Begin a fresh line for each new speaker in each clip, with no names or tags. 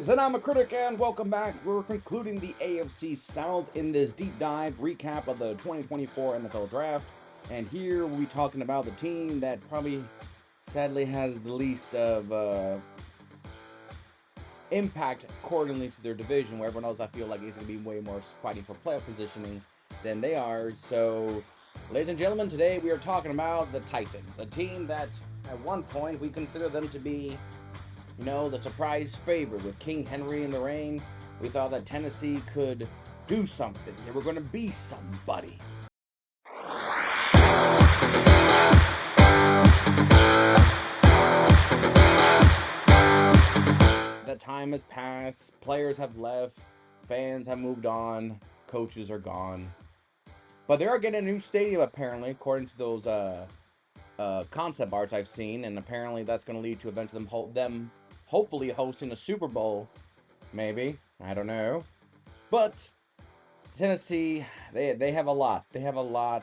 Levis, and I'm a critic, and welcome back. We're concluding the AFC South in this deep dive recap of the 2024 NFL Draft. And here we'll be talking about the team that probably, sadly, has the least of impact accordingly to their division, where everyone else I feel like is going to be way more fighting for playoff positioning than they are. So, ladies and gentlemen, today we are talking about the Titans, a team that at one point we consider them to be, the surprise favorite with King Henry in the reign. We thought that Tennessee could do something. They were going to be somebody. The time has passed. Players have left. Fans have moved on. Coaches are gone. But they are getting a new stadium, apparently, according to those concept arts I've seen. And apparently that's going to lead to eventually them hopefully hosting a Super Bowl. Maybe. I don't know. But Tennessee, they have a lot. They have a lot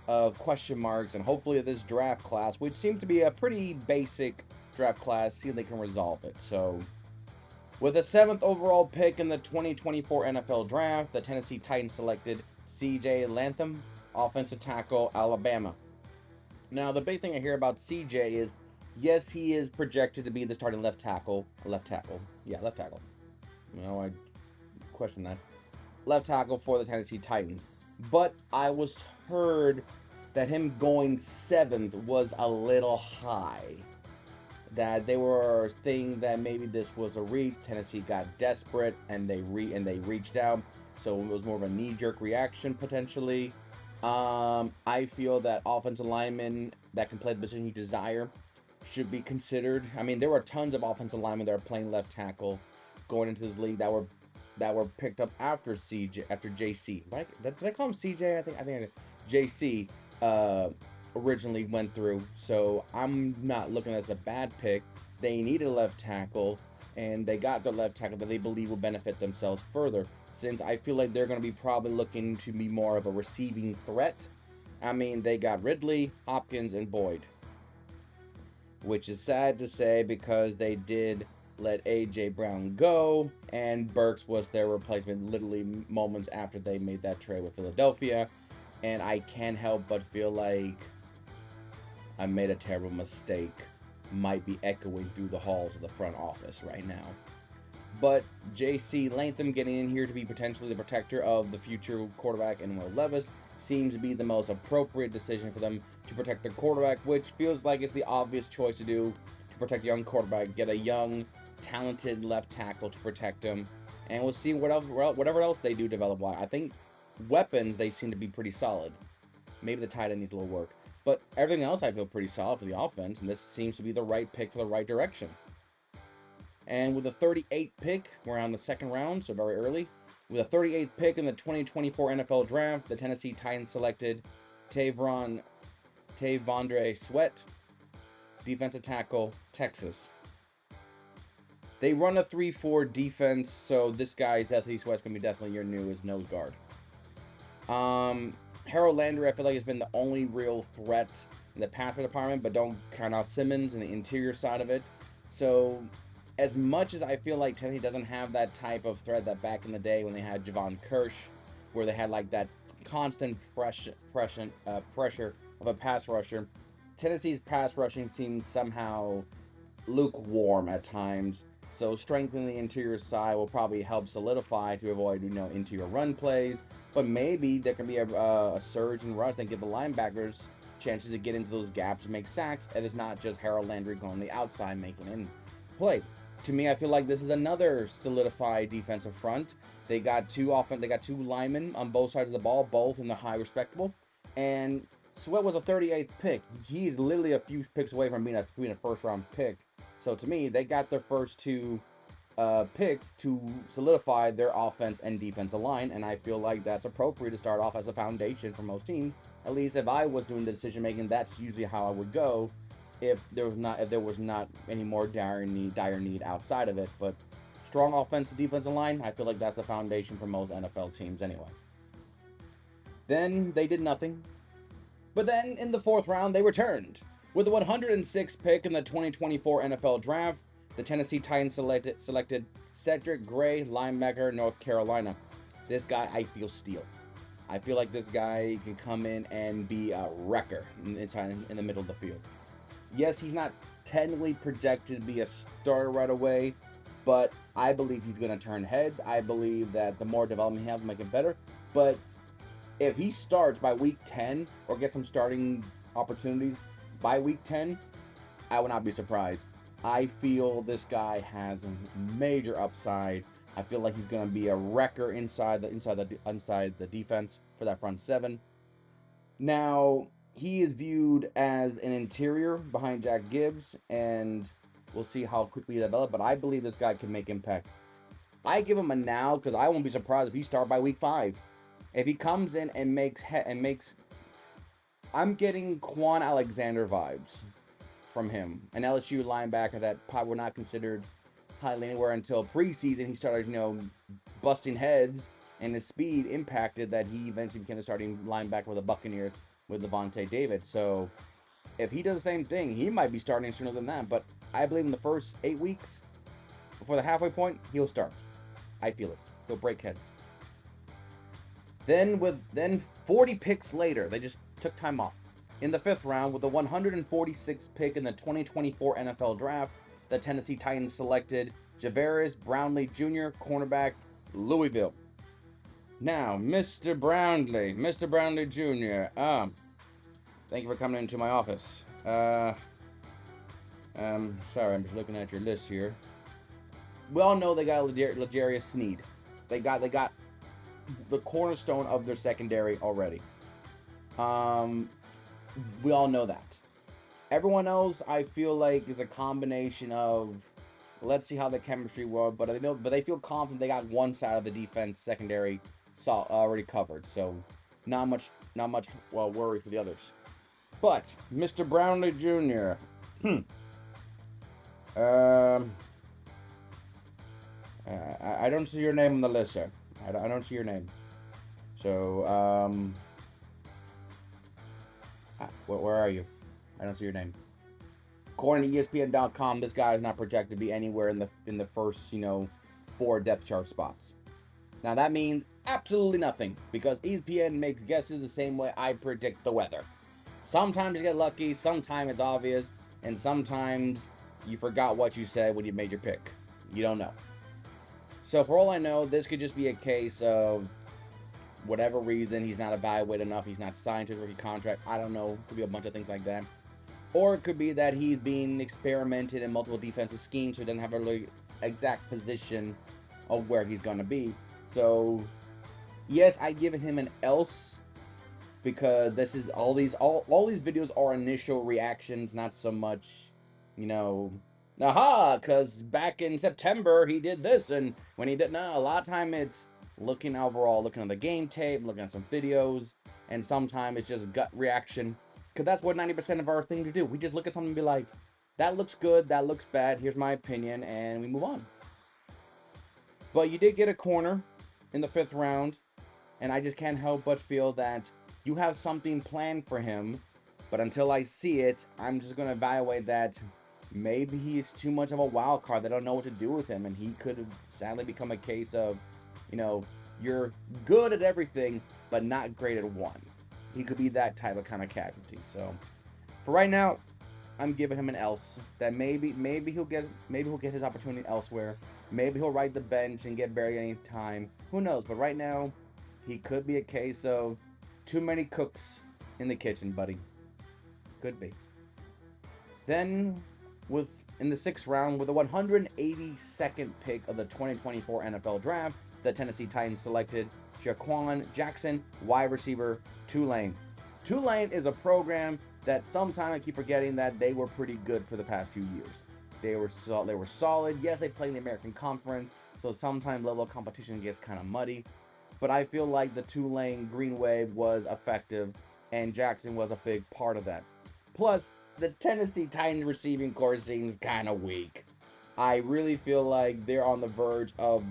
of question marks, and hopefully this draft class, which seems to be a pretty basic draft class, see if they can resolve it. So, with the 7th overall pick in the 2024 NFL Draft, the Tennessee Titans selected C.J. Latham, offensive tackle, Alabama. Now, the big thing I hear about C.J. is, yes, he is projected to be the starting left tackle. Left tackle. I question that. Left tackle for the Tennessee Titans. But I was heard that him going 7th was a little high. That they were thinking that maybe this was a reach. Tennessee got desperate and they reached out. So it was more of a knee-jerk reaction potentially. I feel that offensive linemen that can play the position you desire should be considered. I mean, there were tons of offensive linemen that are playing left tackle going into this league that were picked up after JC. Right? Did I call him CJ? I think JC originally went through. So I'm not looking at it as a bad pick. They needed a left tackle, and they got the left tackle that they believe will benefit themselves further, since I feel like they're going to be probably looking to be more of a receiving threat. I mean, they got Ridley, Hopkins, and Boyd, which is sad to say because they did let A.J. Brown go, and Burks was their replacement literally moments after they made that trade with Philadelphia. And I can't help but feel like I made a terrible mistake, might be echoing through the halls of the front office right now. But J.C. Latham getting in here to be potentially the protector of the future quarterback in Will Levis seems to be the most appropriate decision for them to protect their quarterback, which feels like it's the obvious choice to do to protect a young quarterback. Get a young, talented left tackle to protect him, and we'll see whatever else they do develop-wise. I think weapons, they seem to be pretty solid. Maybe the tight end needs a little work. But everything else I feel pretty solid for the offense, and this seems to be the right pick for the right direction. And with the 38th pick, we're on the second round, so very early. With the 38th pick in the 2024 NFL Draft, the Tennessee Titans selected Tavondre Sweat, defensive tackle, Texas. They run a 3-4 defense, so this guy's definitely Sweat's going to be definitely your newest nose guard. Harold Landry, I feel like, has been the only real threat in the passer department, but don't count out Simmons in the interior side of it. So, as much as I feel like Tennessee doesn't have that type of threat that back in the day when they had Javon Kirsch, where they had like that constant pressure of a pass rusher, Tennessee's pass rushing seems somehow lukewarm at times. So strengthening the interior side will probably help solidify to avoid, interior run plays. But maybe there can be a surge in rush and give the linebackers chances to get into those gaps and make sacks. And it's not just Harold Landry going the outside making in play. To me, I feel like this is another solidified defensive front. They got two linemen on both sides of the ball, both in the high respectable. And Sweat was a 38th pick. He's literally a few picks away from being a first round pick. So to me, they got their first two picks to solidify their offense and defensive line, and I feel like that's appropriate to start off as a foundation for most teams. At least if I was doing the decision making, that's usually how I would go. If there was not any more dire need outside of it, but strong offensive defensive line, I feel like that's the foundation for most NFL teams anyway. Then they did nothing. But then in the 4th round, they returned. With the 106th pick in the 2024 NFL Draft, the Tennessee Titans selected Cedric Gray, linebacker, North Carolina. This guy, I feel steel. I feel like this guy can come in and be a wrecker inside in the middle of the field. Yes, he's not technically projected to be a starter right away, but I believe he's going to turn heads. I believe that the more development he has, will make it better. But if he starts by week 10 or gets some starting opportunities by week 10, I would not be surprised. I feel this guy has a major upside. I feel like he's going to be a wrecker inside the defense for that front seven. Now, he is viewed as an interior behind Jack Gibbs, and we'll see how quickly he develops, but I believe this guy can make impact. I give him a now because I won't be surprised if he starts by week 5. If he comes in and makes I'm getting Quan Alexander vibes from him, an LSU linebacker that probably were not considered highly anywhere until preseason. He started, busting heads, and his speed impacted that he eventually became a starting linebacker with the Buccaneers with Levante David. So if he does the same thing, he might be starting sooner than that. But I believe in the first 8 weeks, before the halfway point, he'll start. I feel it. He'll break heads. Then 40 picks later, they just took time off. In the 5th round, with the 146th pick in the 2024 NFL Draft, the Tennessee Titans selected Javaris Brownlee Jr., cornerback, Louisville. Now, Mr. Brownlee Jr., thank you for coming into my office. Sorry, I'm just looking at your list here. We all know they got L'Jarius Sneed. They got the cornerstone of their secondary already. We all know that. Everyone else, I feel like, is a combination of let's see how the chemistry works, but they feel confident they got one side of the defense secondary already covered, so not much worry for the others. But Mr. Brownlee Jr. I don't see your name on the list, sir. I don't see your name. So where are you? I don't see your name. According to ESPN.com, this guy is not projected to be anywhere in the first 4 depth chart spots. Now that means absolutely nothing because ESPN makes guesses the same way I predict the weather. Sometimes you get lucky, sometimes it's obvious, and sometimes you forgot what you said when you made your pick. You don't know. So for all I know, this could just be a case of whatever reason he's not evaluated enough, he's not signed to his rookie contract. I don't know. Could be a bunch of things like that. Or it could be that he's being experimented in multiple defensive schemes, so he doesn't have a really exact position of where he's going to be. So, yes, I give him an else because this is all these videos are initial reactions, not so much, aha, because back in September he did this, and when he did, no, a lot of time it's looking overall, looking at the game tape, looking at some videos, and sometimes it's just gut reaction, because that's what 90% of our thing to do. We just look at something and be like, that looks good, that looks bad, here's my opinion, and we move on. But you did get a corner in the 5th round, and I just can't help but feel that you have something planned for him, but until I see it, I'm just going to evaluate that maybe he's too much of a wild card. They don't know what to do with him, and he could sadly become a case of, you're good at everything, but not great at one. He could be that type of kind of casualty. So, for right now, I'm giving him an else. That maybe he'll get his opportunity elsewhere. Maybe he'll ride the bench and get buried any time. Who knows? But right now, he could be a case of too many cooks in the kitchen, buddy. Could be. Then, in the 6th round, with the 182nd pick of the 2024 NFL Draft, the Tennessee Titans selected Jaquan Jackson, wide receiver, Tulane. Tulane is a program that sometimes I keep forgetting that they were pretty good for the past few years. They were solid. Yes, they played in the American Conference, so sometimes level of competition gets kind of muddy. But I feel like the Tulane Green Wave was effective, and Jackson was a big part of that. Plus, the Tennessee Titans receiving corps seems kind of weak. I really feel like they're on the verge of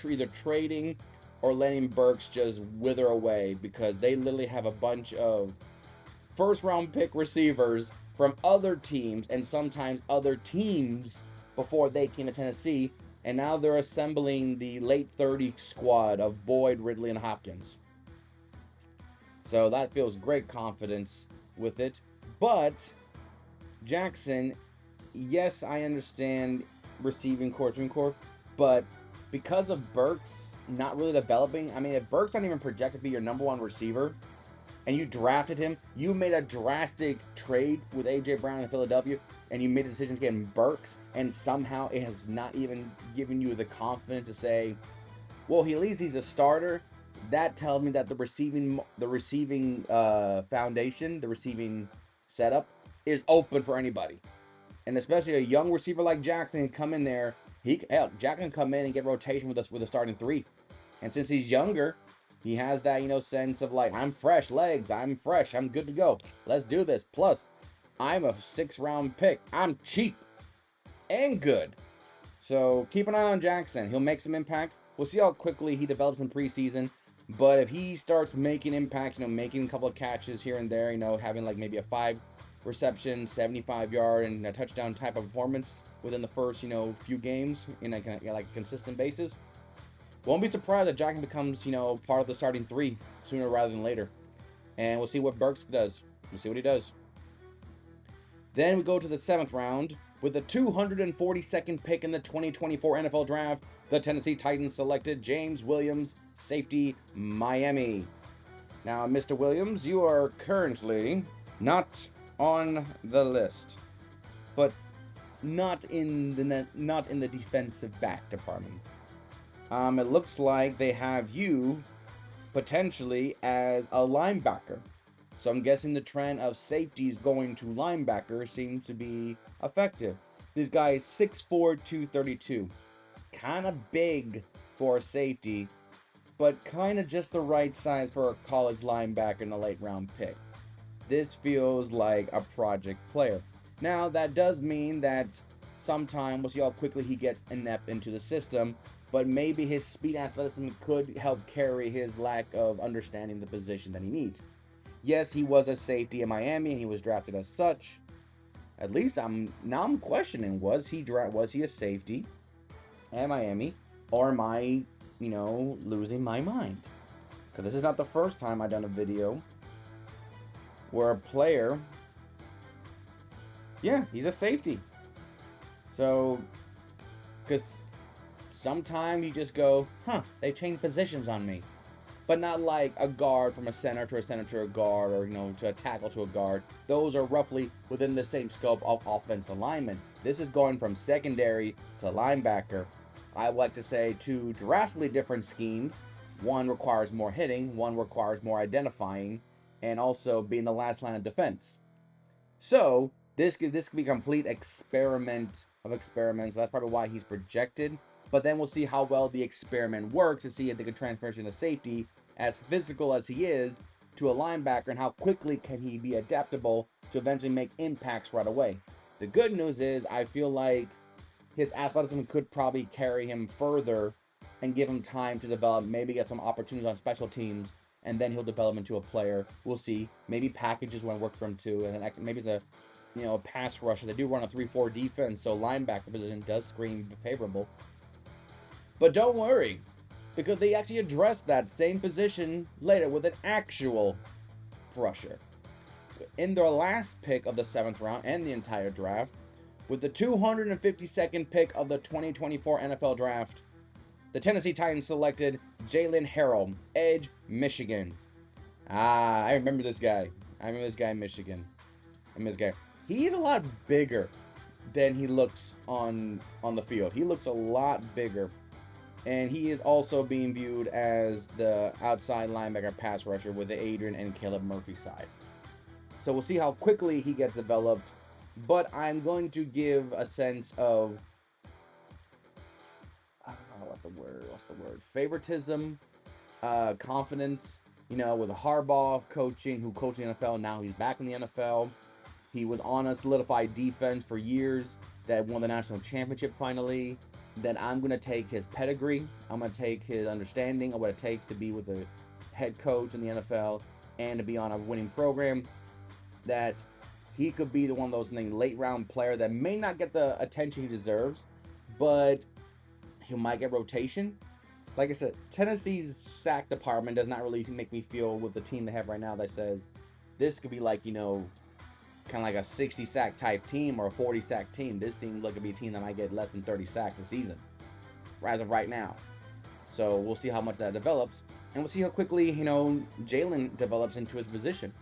either trading or letting Burks just wither away because they literally have a bunch of first-round pick receivers from other teams and sometimes other teams before they came to Tennessee And now they're assembling the late 30 squad of Boyd, Ridley, and Hopkins. So that feels great confidence with it. But Jackson, yes, I understand receiving core, but because of Burks not really developing, I mean, if Burks not even projected to be your number one receiver, and you drafted him, you made a drastic trade with AJ Brown in Philadelphia, and you made a decision to get him Burks, and somehow it has not even given you the confidence to say, well, at least he's a starter. That tells me that the receiving foundation, the receiving setup is open for anybody, and especially a young receiver like Jackson can come in there. Jackson can come in and get rotation with us with a starting three. And since he's younger, he has that, sense of like, I'm fresh legs, I'm fresh, I'm good to go. Let's do this. Plus, I'm a 6th-round pick. I'm cheap and good. So keep an eye on Jackson. He'll make some impacts. We'll see how quickly he develops in preseason. But if he starts making impacts, making a couple of catches here and there, having like maybe a 5 reception, 75-yard, and a touchdown type of performance within the first, few games in a consistent basis, won't be surprised if Jackson becomes, part of the starting 3 sooner rather than later. And we'll see what Burks does. We'll see what he does. Then we go to the 7th round. With the 242nd pick in the 2024 NFL Draft, the Tennessee Titans selected James Williams, safety, Miami. Now, Mr. Williams, you are currently not on the list, but not in the defensive back department. It looks like they have you potentially as a linebacker. So I'm guessing the trend of safeties going to linebacker seems to be effective. This guy is 6'4", 232. Kind of big for a safety, but kind of just the right size for a college linebacker in a late round pick. This feels like a project player. Now, that does mean that sometime we'll see how quickly he gets inept into the system, but maybe his speed and athleticism could help carry his lack of understanding the position that he needs. Yes, he was a safety in Miami, and he was drafted as such. At least I'm questioning, was he a safety at Miami, or am I, losing my mind? Because this is not the first time I've done a video where a player, yeah, he's a safety. So, because sometimes you just go, they changed positions on me. But not like a guard from a center to a guard, or to a tackle to a guard. Those are roughly within the same scope of offensive lineman. This is going from secondary to linebacker. I would like to say 2 drastically different schemes. One requires more hitting, one requires more identifying, and also being the last line of defense. So this could be a complete experiment of experiments. That's probably why he's projected. But then we'll see how well the experiment works to see if they can transition a safety, as physical as he is, to a linebacker, and how quickly can he be adaptable to eventually make impacts right away. The good news is I feel like his athleticism could probably carry him further and give him time to develop, maybe get some opportunities on special teams, and then he'll develop into a player. We'll see. Maybe packages won't work for him too, and maybe it's a pass rusher. They do run a 3-4 defense, so linebacker position does scream favorable. But don't worry, because they actually addressed that same position later with an actual rusher. In their last pick of the 7th round and the entire draft, with the 252nd pick of the 2024 NFL Draft, the Tennessee Titans selected Jalen Harrell, edge, Michigan. I remember this guy. In Michigan. He's a lot bigger than he looks on the field. He looks a lot bigger. And he is also being viewed as the outside linebacker pass rusher with the Adrian and Caleb Murphy side. So we'll see how quickly he gets developed. But I'm going to give a sense of, what's the word? Favoritism, confidence. With a Harbaugh who coached the NFL, now he's back in the NFL. He was on a solidified defense for years that won the national championship finally. Then I'm going to take his pedigree. I'm going to take his understanding of what it takes to be with a head coach in the NFL and to be on a winning program. That he could be one of those late round player that may not get the attention he deserves, but he might get rotation. Like I said, Tennessee's sack department does not really make me feel with the team they have right now that says this could be like, kind of like a 60 sack type team or a 40 sack team. This team looks to be a team that might get less than 30 sacks a season, as of right now. So we'll see how much that develops, and we'll see how quickly, Jalen develops into his position.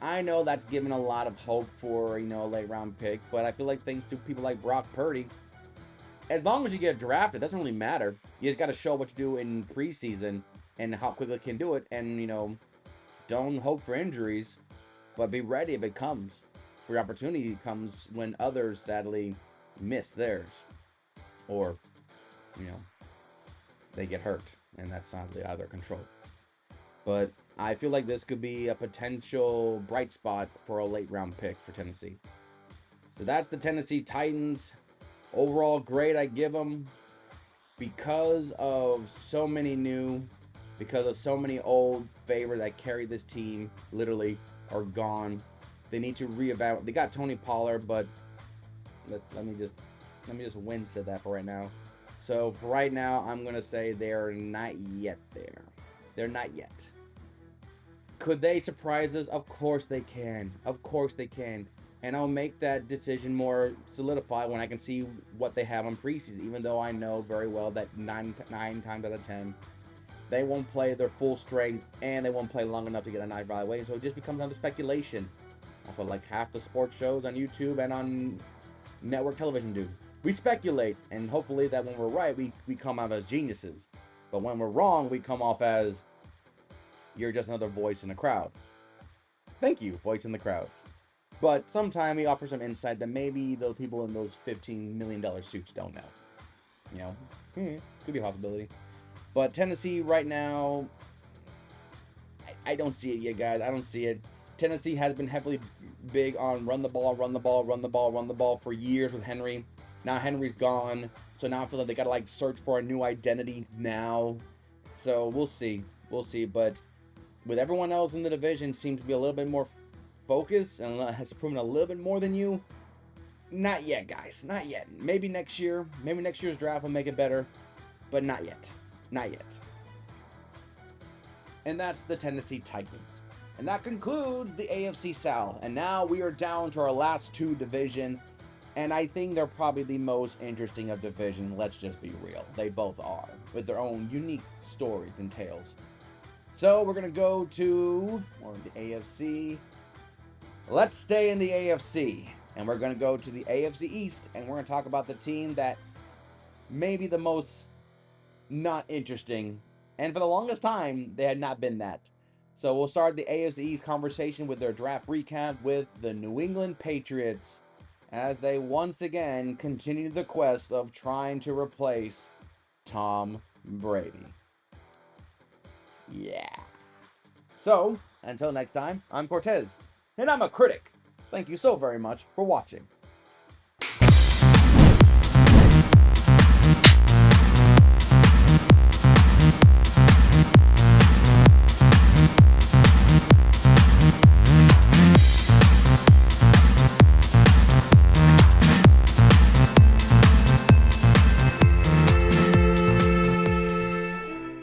I know that's given a lot of hope for, a late round pick, but I feel like thanks to people like Brock Purdy, as long as you get drafted, it doesn't really matter. You just got to show what you do in preseason and how quickly you can do it, and, don't hope for injuries, but be ready if it comes. For your opportunity comes when others sadly miss theirs, or, they get hurt, and that's sadly out of their control. But I feel like this could be a potential bright spot for a late round pick for Tennessee. So that's the Tennessee Titans. Overall grade I give them, because of so many new, because of so many old favorites that carry this team literally are gone. They need to reevaluate. They got Tony Pollard, but let me just wince at that for right now. So for right now, I'm gonna say they're not yet there. They're not yet. Could they surprise us? Of course they can. Of course they can. And I'll make that decision more solidified when I can see what they have on preseason, even though I know very well that 9 times out of 10, they won't play their full strength and they won't play long enough to get a nice evaluation. So it just becomes under speculation. That's what like half the sports shows on YouTube and on network television do. We speculate, and hopefully that when we're right, we come out as geniuses. But when we're wrong, we come off as you're just another voice in the crowd. Thank you, voice in the crowds. But sometimes we offer some insight that maybe the people in those $15 million suits don't know. Could be a possibility. But Tennessee right now, I don't see it yet, guys. I don't see it. Tennessee has been heavily big on run the ball for years with Henry. Now Henry's gone, so now I feel like they gotta search for a new identity now. So we'll see. But with everyone else in the division seems to be a little bit more focused and has proven a little bit more than you. Not yet, guys. Not yet. Maybe next year. Maybe next year's draft will make it better, but not yet. Not yet. And that's the Tennessee Titans. And that concludes the AFC South. And now we are down to our last two divisions. And I think they're probably the most interesting of division. Let's just be real. They both are, with their own unique stories and tales. So we're going to go to the AFC. Let's stay in the AFC. And we're going to go to the AFC East. And we're going to talk about the team that may be the most not interesting. And for the longest time, they had not been that. So we'll start the AFC East conversation with their draft recap with the New England Patriots, as they once again continue the quest of trying to replace Tom Brady. Yeah. So, until next time, I'm Cortez, and I'm a critic. Thank you so very much for watching.